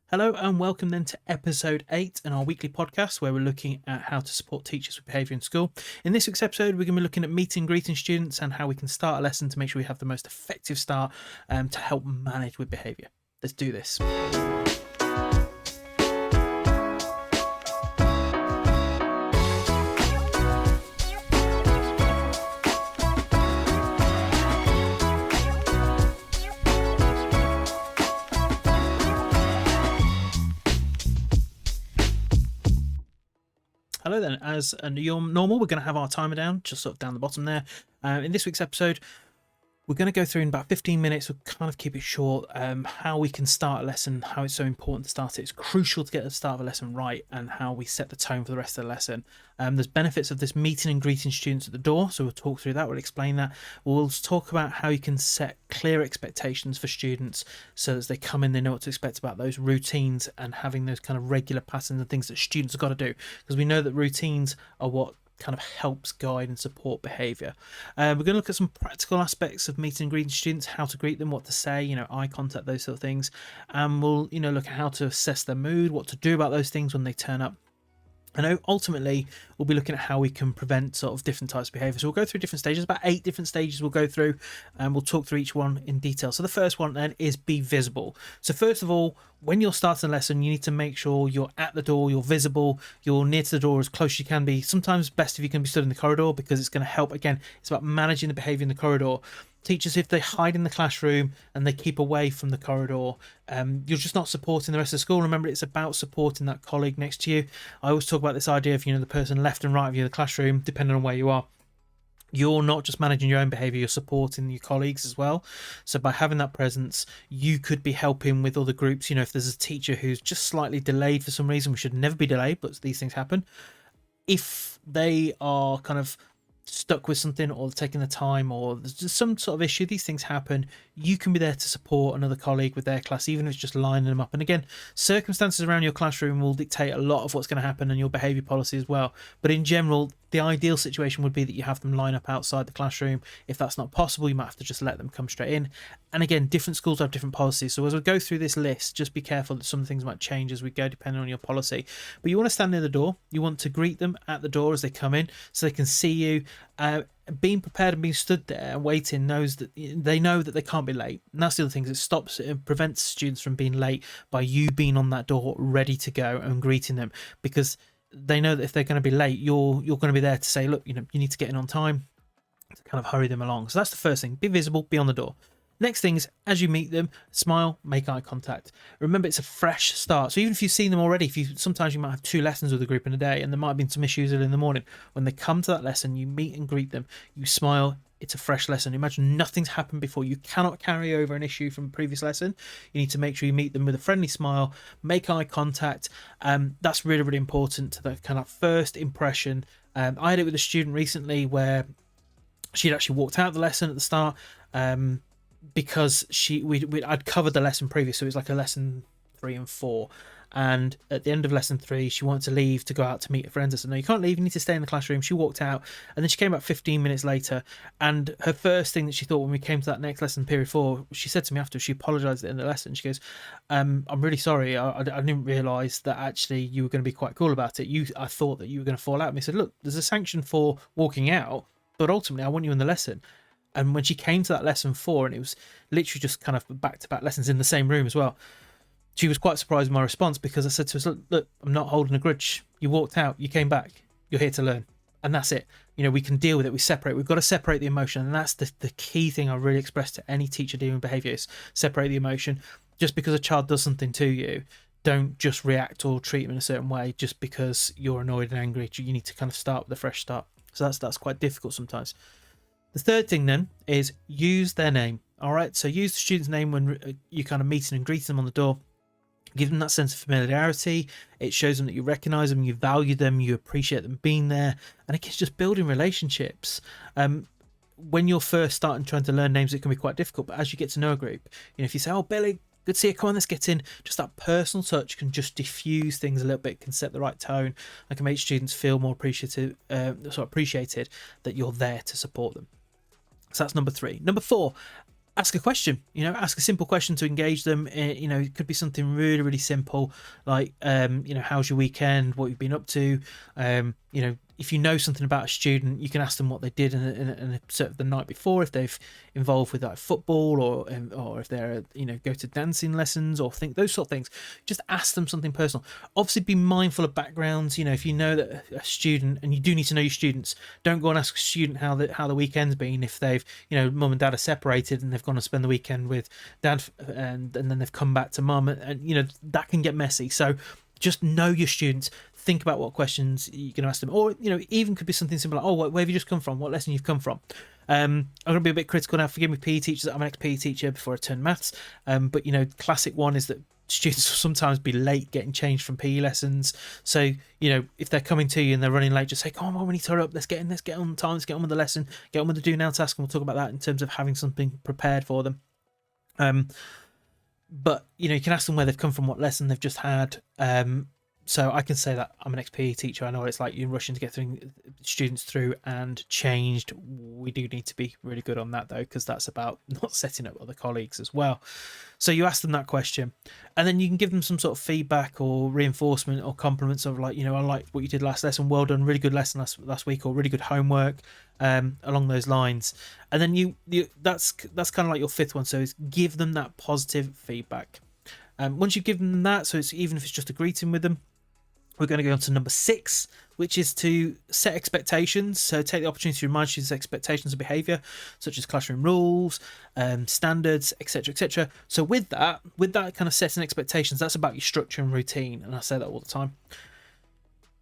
Hello and welcome then to episode 8 in our weekly podcast where we're looking at how to support teachers with behaviour in school. In this week's episode, we're going to be looking at meeting and greeting students and how we can start a lesson to make sure we have the most effective start to help manage with behaviour. Let's do this. Hello then, as normal, we're going to have our timer down, just sort of down the bottom there. In this week's episode, we're going to go through in about 15 minutes, we'll kind of keep it short, how we can start a lesson, how it's so important to start it. It's crucial to get the start of a lesson right and how we set the tone for the rest of the lesson. There's benefits of this meeting and greeting students at the door, so we'll talk through that, we'll explain that. We'll talk about how you can set clear expectations for students so as they come in, they know what to expect about those routines and having those kind of regular patterns and things that students have got to do, because we know that routines are what kind of helps guide and support behaviour. We're going to look at some practical aspects of meeting and greeting students, how to greet them, what to say, eye contact, those sort of things. And we'll, look at how to assess their mood, what to do about those things when they turn up. And ultimately, we'll be looking at how we can prevent sort of different types of behaviour. So we'll go through different stages, about 8 different stages we'll go through, and we'll talk through each one in detail. So the first one then is be visible. So first of all, when you're starting a lesson, you need to make sure you're at the door, you're visible, you're near to the door as close as you can be. Sometimes best if you can be stood in the corridor, because it's going to help. Again, it's about managing the behaviour in the corridor. Teachers, if they hide in the classroom and they keep away from the corridor, you're just not supporting the rest of the school. Remember, it's about supporting that colleague next to you. I always talk about this idea of, the person left and right of you in the classroom, depending on where you are. You're not just managing your own behaviour, you're supporting your colleagues as well. So by having that presence, you could be helping with other groups. If there's a teacher who's just slightly delayed for some reason, we should never be delayed, but these things happen. If they are kind of stuck with something or taking the time or there's just some sort of issue, these things happen, you can be there to support another colleague with their class, even if it's just lining them up. And again, circumstances around your classroom will dictate a lot of what's going to happen and your behaviour policy as well. But in general, the ideal situation would be that you have them line up outside the classroom. If that's not possible, you might have to just let them come straight in. And again, different schools have different policies. So as we go through this list, just be careful that some things might change as we go, depending on your policy. But you want to stand near the door. You want to greet them at the door as they come in so they can see you. Being prepared and being stood there and waiting knows that they know that they can't be late. And that's the other thing, it prevents students from being late by you being on that door ready to go and greeting them, because they know that if they're going to be late, you're going to be there to say, look, you need to get in on time, to kind of hurry them along. So that's the first thing. Be visible, be on the door. Next thing is, as you meet them, smile, make eye contact. Remember, it's a fresh start. So even if you've seen them already, sometimes you might have 2 lessons with a group in a day and there might have been some issues early in the morning. When they come to that lesson, you meet and greet them, you smile, it's a fresh lesson. Imagine nothing's happened before. You cannot carry over an issue from a previous lesson. You need to make sure you meet them with a friendly smile, make eye contact. That's really, really important to the kind of first impression. I had it with a student recently where she'd actually walked out of the lesson at the start, because I'd covered the lesson previous, so it was like a lesson 3 and 4, and at the end of lesson 3 she wanted to leave to go out to meet her friends. I said, no, you can't leave, you need to stay in the classroom. She walked out, and then she came back 15 minutes later, and her first thing that she thought when we came to that next lesson, period 4, she said to me after, she apologised at the end of the lesson. She goes, I'm really sorry, I didn't realise that actually you were going to be quite cool about it. I thought that you were going to fall out. And I said, look, there's a sanction for walking out, but ultimately I want you in the lesson. And when she came to that lesson 4, and it was literally just kind of back-to-back lessons in the same room as well, she was quite surprised with my response, because I said to her, look, I'm not holding a grudge. You walked out, you came back, you're here to learn. And that's it. We can deal with it, we separate. We've got to separate the emotion. And that's the key thing I really express to any teacher dealing with behaviour, is separate the emotion. Just because a child does something to you, don't just react or treat them in a certain way just because you're annoyed and angry. You need to kind of start with a fresh start. So that's quite difficult sometimes. The third thing then is use their name. All right, so use the student's name when you kind of meeting and greeting them on the door. Give them that sense of familiarity. It shows them that you recognise them, you value them, you appreciate them being there, and it's just building relationships. When you're first starting trying to learn names, it can be quite difficult, but as you get to know a group, if you say, oh, Billy, good to see you, come on, let's get in. Just that personal touch can just diffuse things a little bit, can set the right tone, and can make students feel more appreciated that you're there to support them. So that's number 3. Number 4, ask a question, ask a simple question to engage them. It could be something really, really simple, like, how's your weekend, what you've been up to. If you know something about a student, you can ask them what they did in sort of the night before, if they've involved with like football, or if they're, go to dancing lessons, or think those sort of things. Just ask them something personal. Obviously, be mindful of backgrounds. If you know that a student, and you do need to know your students, don't go and ask a student how the weekend's been if they've, mum and dad are separated and they've gone to spend the weekend with dad, and then they've come back to mum, and that can get messy. So just know your students. Think about what questions you can ask them, or even could be something simple like, where have you just come from, what lesson you've come from. I'm going to be a bit critical now, forgive me PE teachers, I'm an ex-PE teacher before I turned maths, but classic one is that students will sometimes be late getting changed from PE lessons. So if they're coming to you and they're running late, just say, come on, we need to hurry up, let's get on time, let's get on with the lesson, get on with the do now task, and we'll talk about that in terms of having something prepared for them. But you can ask them where they've come from, what lesson they've just had. So I can say that I'm an ex-PE teacher. I know what it's like. You're rushing to get students through and changed. We do need to be really good on that, though, because that's about not setting up other colleagues as well. So you ask them that question, and then you can give them some sort of feedback or reinforcement or compliments of like, I like what you did last lesson. Well done. Really good lesson last week, or really good homework, along those lines. And then that's kind of like your fifth one. So is give them that positive feedback. Once you give them that, so it's even if it's just a greeting with them, we're going to go on to number 6, which is to set expectations. So take the opportunity to remind students expectations of behaviour, such as classroom rules, standards, etc., etc. So with that kind of setting expectations, that's about your structure and routine. And I say that all the time.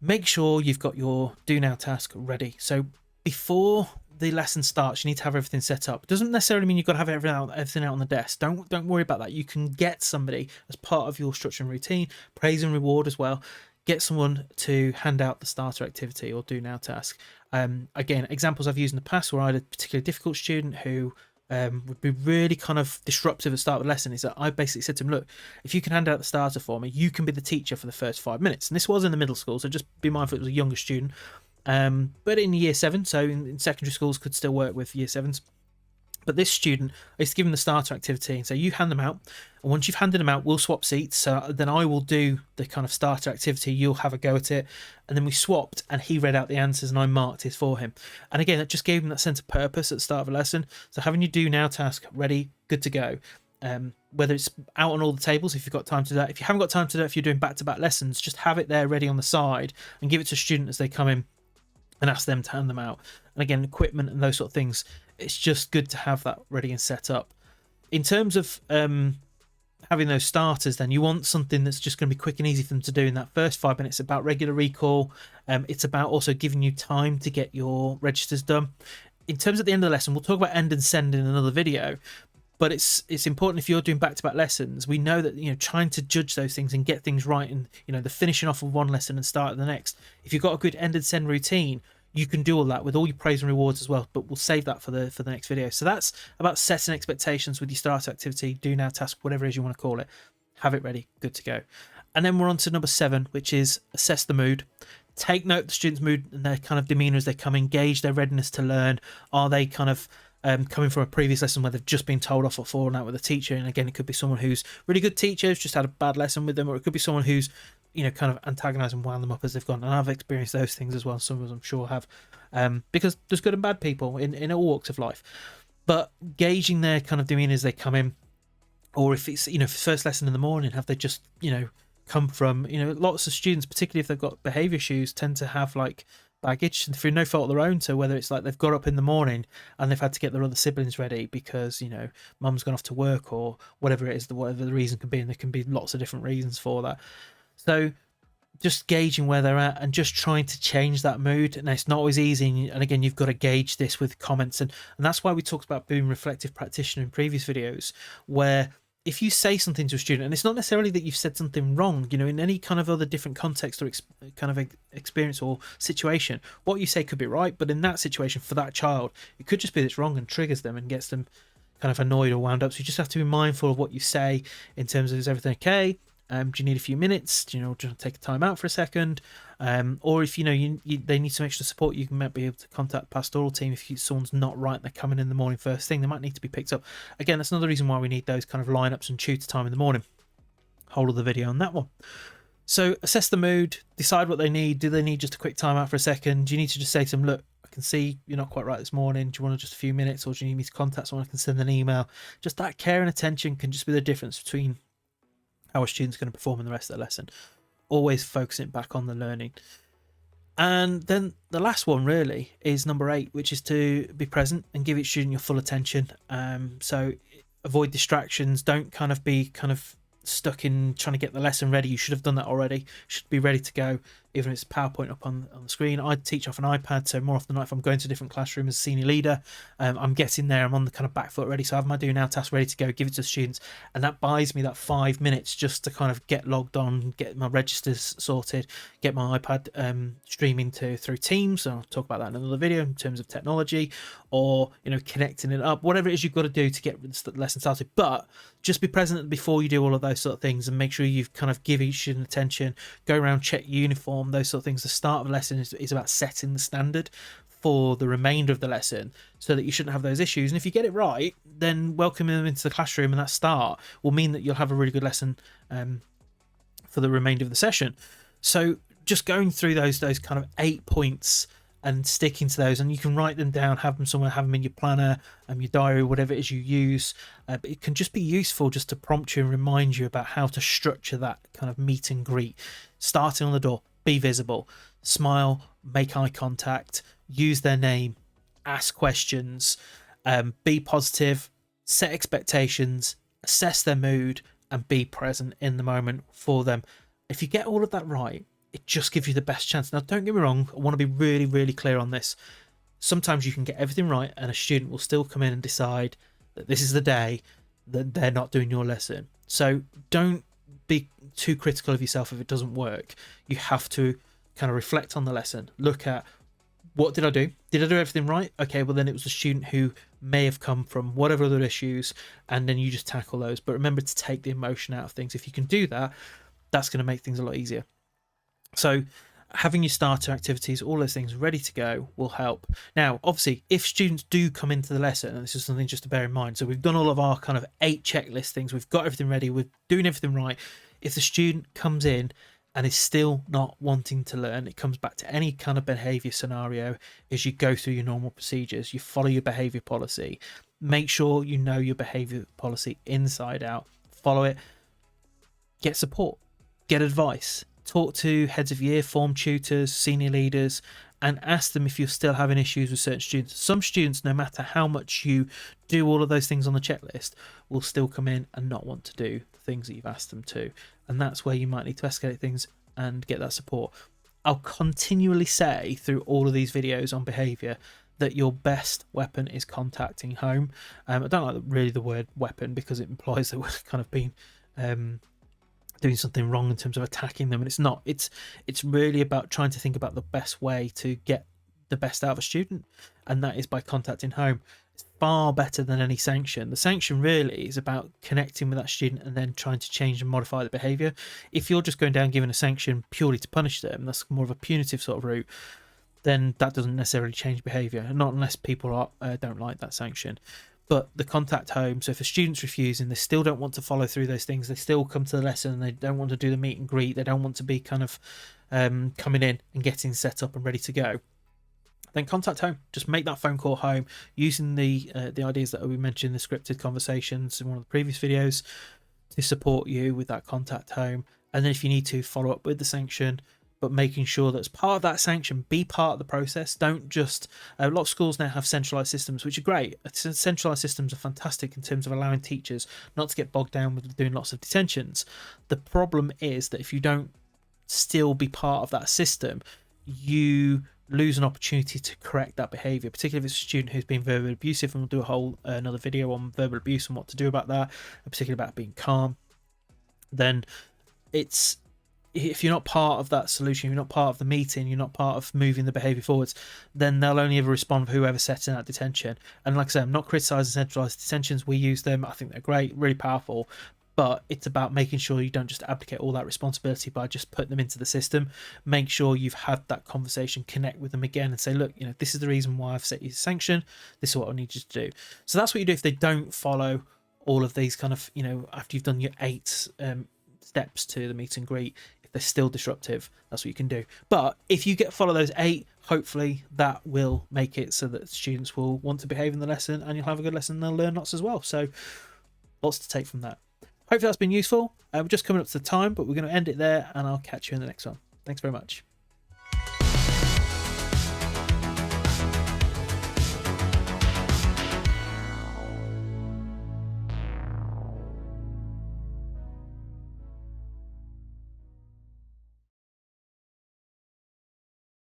Make sure you've got your do now task ready. So before the lesson starts, you need to have everything set up. It doesn't necessarily mean you've got to have everything out on the desk. Don't worry about that. You can get somebody as part of your structure and routine, praise and reward as well. Get someone to hand out the starter activity or do now task. Again, examples I've used in the past where I had a particularly difficult student who would be really kind of disruptive at the start of the lesson, is that I basically said to him, look, if you can hand out the starter for me, you can be the teacher for the first 5 minutes. And this was in the middle school, so just be mindful it was a younger student. But in year 7, so in secondary schools could still work with year 7s. But this student, I used to give them the starter activity and say, you hand them out, and once you've handed them out, we'll swap seats. So then I will do the kind of starter activity, you'll have a go at it. And then we swapped, and he read out the answers and I marked his for him. And again, that just gave him that sense of purpose at the start of a lesson. So having your do now task ready, good to go. Whether it's out on all the tables, if you've got time to do that. If you haven't got time to do it, if you're doing back-to-back lessons, just have it there ready on the side and give it to a student as they come in and ask them to hand them out. And again, equipment and those sort of things, it's just good to have that ready and set up. In terms of having those starters, then you want something that's just going to be quick and easy for them to do in that first 5 minutes. About regular recall. It's about also giving you time to get your registers done. In terms of the end of the lesson, we'll talk about end and send in another video. But it's important if you're doing back-to-back lessons. We know that trying to judge those things and get things right, and the finishing off of one lesson and start the next. If you've got a good end and send routine, you can do all that with all your praise and rewards as well. But we'll save that for the next video. So that's about setting expectations with your start activity, do now task, whatever it is you want to call it. Have it ready, good to go. And then we're on to number 7, which is assess the mood. Take note of the student's mood and their kind of demeanour as they come, engage their readiness to learn. Are they kind of coming from a previous lesson where they've just been told off or fallen out with a teacher? And again, it could be someone who's really good teacher, who's just had a bad lesson with them, or it could be someone who's kind of antagonised and wound them up as they've gone. And I've experienced those things as well. Some of us I'm sure have, because there's good and bad people in all walks of life. But gauging their kind of demeanour as they come in, or if it's first lesson in the morning, have they just come from lots of students, particularly if they've got behaviour issues, tend to have like baggage through no fault of their own. So whether it's like they've got up in the morning and they've had to get their other siblings ready because mum's gone off to work or whatever it is, whatever the reason can be, and there can be lots of different reasons for that. So just gauging where they're at and just trying to change that mood. And it's not always easy, and again, you've got to gauge this with comments, and that's why we talked about being reflective practitioner in previous videos, where if you say something to a student, and it's not necessarily that you've said something wrong, in any kind of other different context or kind of experience or situation, what you say could be right, but in that situation for that child, it could just be that it's wrong and triggers them and gets them kind of annoyed or wound up. So you just have to be mindful of what you say in terms of, is everything okay? Do you need a few minutes? Do you know, just take a time out for a second? Or if you know they need some extra support, you might be able to contact the pastoral team if someone's not right. They're coming in the morning first thing. They might need to be picked up. Again, that's another reason why we need those kind of lineups and tutor time in the morning. Whole of the video on that one. So assess the mood, decide what they need. Do they need just a quick time out for a second? Do you need to just say to them, look, I can see you're not quite right this morning. Do you want just a few minutes, or do you need me to contact someone? I can send an email. Just that care and attention can just be the difference between how a student's going to perform in the rest of the lesson. Always focusing back on the learning. And then the last one really is number 8, which is to be present and give each student your full attention. So avoid distractions. Don't be stuck in trying to get the lesson ready. You should have done that already. You should be ready to go, even if it's PowerPoint up on the screen. I teach off an iPad, so more often than not, if I'm going to a different classroom as a senior leader, I'm getting there, I'm on the kind of back foot ready, so I have my do now task ready to go, give it to the students, and that buys me that 5 minutes just to kind of get logged on, get my registers sorted, get my iPad streaming through Teams. So I'll talk about that in another video in terms of technology, or connecting it up, whatever it is you've got to do to get the lesson started. But just be present before you do all of those sort of things, and make sure you've kind of give each student attention, go around, check uniform, those sort of things. The start of a lesson is about setting the standard for the remainder of the lesson, so that you shouldn't have those issues. And if you get it right, then welcoming them into the classroom and that start will mean that you'll have a really good lesson for the remainder of the session. So just going through those kind of 8 points and sticking to those, and you can write them down, have them somewhere, have them in your planner, your diary, whatever it is you use. But it can just be useful just to prompt you and remind you about how to structure that kind of meet and greet. Starting on the door, be visible, smile, make eye contact, use their name, ask questions, be positive, set expectations, assess their mood, and be present in the moment for them. If you get all of that right, it just gives you the best chance. Now, don't get me wrong, I want to be really, really clear on this. Sometimes you can get everything right and a student will still come in and decide that this is the day that they're not doing your lesson. So don't be too critical of yourself if it doesn't work. You have to kind of reflect on the lesson, look at, what did I do? Did I do everything right? Okay, well then it was a student who may have come from whatever other issues, and then you just tackle those. But remember to take the emotion out of things. If you can do that, that's going to make things a lot easier. So having your starter activities, all those things ready to go will help. Now, obviously, if students do come into the lesson, and this is something just to bear in mind, so we've done all of our kind of 8 checklist things, we've got everything ready, we're doing everything right. If the student comes in and is still not wanting to learn, it comes back to any kind of behaviour scenario, is you go through your normal procedures, you follow your behaviour policy, make sure you know your behaviour policy inside out, follow it, get support, get advice, talk to heads of year, form tutors, senior leaders, and ask them if you're still having issues with certain students. Some students, no matter how much you do all of those things on the checklist, will still come in and not want to do the things that you've asked them to. And that's where you might need to escalate things and get that support. I'll continually say through all of these videos on behaviour that your best weapon is contacting home. I don't like really the word weapon, because it implies that we're kind of being doing something wrong in terms of attacking them, and it's not. It's really about trying to think about the best way to get the best out of a student, and that is by contacting home. It's far better than any sanction. The sanction really is about connecting with that student and then trying to change and modify the behaviour. If you're just going down giving a sanction purely to punish them, that's more of a punitive sort of route, then that doesn't necessarily change behaviour, not unless people don't like that sanction. But the contact home, so if a student's refusing, they still don't want to follow through those things, they still come to the lesson, they don't want to do the meet and greet, they don't want to be kind of coming in and getting set up and ready to go, then contact home. Just make that phone call home using the ideas that we mentioned in the scripted conversations in one of the previous videos to support you with that contact home. And then if you need to, follow up with the sanction, but making sure that as part of that sanction, be part of the process. Don't just, a lot of schools now have centralised systems, which are great. Centralised systems are fantastic in terms of allowing teachers not to get bogged down with doing lots of detentions. The problem is that if you don't still be part of that system, you lose an opportunity to correct that behaviour, particularly if it's a student who's been verbally abusive, and we'll do a whole another video on verbal abuse and what to do about that, and particularly about being calm. Then it's, if you're not part of that solution, you're not part of the meeting, you're not part of moving the behaviour forwards, then they'll only ever respond for whoever sets in that detention. And like I said, I'm not criticising centralised detentions, we use them, I think they're great, really powerful, but it's about making sure you don't just abdicate all that responsibility by just putting them into the system. Make sure you've had that conversation, connect with them again and say, look, this is the reason why I've set you a sanction. This is what I need you to do. So that's what you do if they don't follow all of these kind of, after you've done your 8 steps to the meet and greet. If they're still disruptive, that's what you can do. But if you follow those 8, hopefully that will make it so that students will want to behave in the lesson, and you'll have a good lesson and they'll learn lots as well. So lots to take from that. Hopefully that's been useful. We're just coming up to the time, but we're going to end it there, and I'll catch you in the next one. Thanks very much.